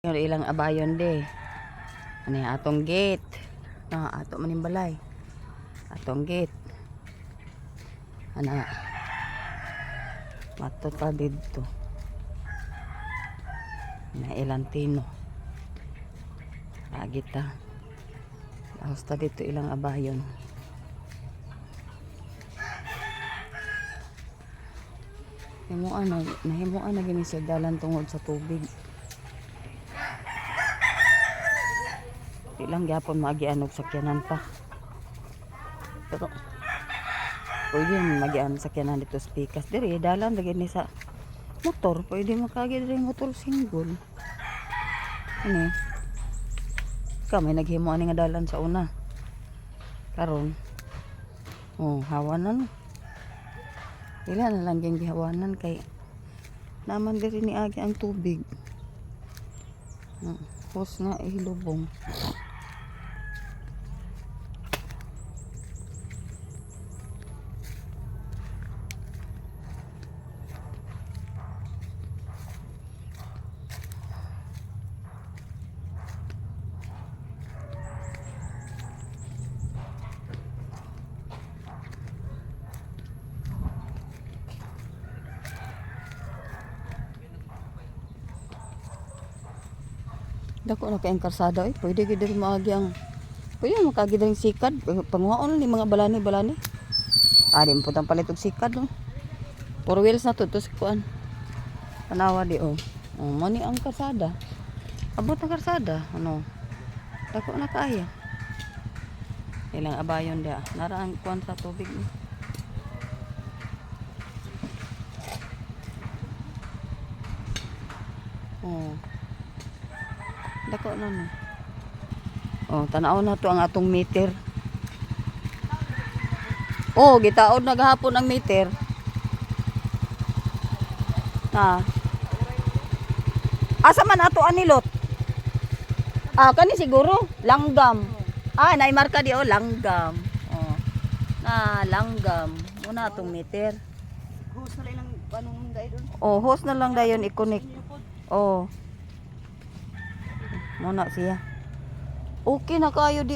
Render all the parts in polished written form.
Yung ilang abayon de. Ano yung atong gate. Ato maning balay. Atong gate. Ano. Matot pa dito. Na ilang tino. Lagi ta. Basta dito ilang abayon. Nahimuan na gini sa dalan tungod sa tubig. Di lang gyapon magianog sakyanan pa. Pero pwede magianog sakyanan dito sa pikas. Diri dalan lagi ni sa motor. Pwede makagi diri motor single. Ano? Kami naghimuan nga dalan sa una. Karon. Hawanan. Ila na lang yung gihawanan kay naman diri ni agi ang tubig. Hos nga ihilubong. Dako na kayong karsada pwede gid diri maagi ang pwede makagi diri sikad panguhaon ni mga balani. Di mo putang palit og sikad no. Four wheels na to kuan. Tanawa di mo ni ang karsada. Abot ang karsada Dako na kaya. Ilang abayon dia. Nara ang kuan sa tubig ni. Dako na no. Tanaw na to ang atong meter. Gitaod na gahapon ang meter. Asa man ato anilot? Kani siguro langgam. Nay marka di langgam. Langgam. Muna atong meter. Hose na lang anong dai doon. Hose na lang dayon i-connect. Muna siya. Okay na kayo di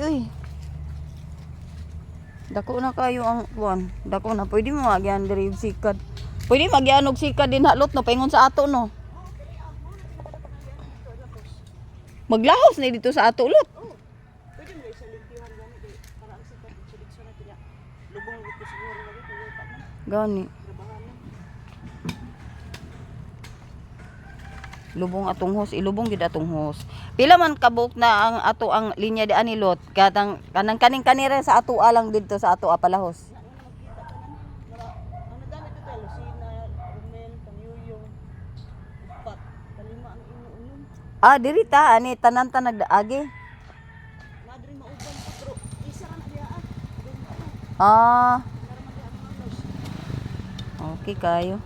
Dako na kayo ang kuan. Dako na pwede mo magyan diri sikad. Pwede magyanog sikad din halot no paingon sa ato no. Maglahos na dito sa ato lot. Pwede mo sa lintihan gani para ang sikad seleksyon na pila. Lubong dito siguro lagi kay Gani. Lubong atong hose, ilubong gid atong hose. Pila man kabuk na ang ato ang linya di anilot, kanang kaning kanire sa ato alang didto sa ato apalahos. Ano dami dito Lucina, Romel, Panuyong, Pat, kalima ang inuunom. Diri ta ani tanan ta nagdaagi. Madri mauban pa pero isa ra na diha. Okay kayo.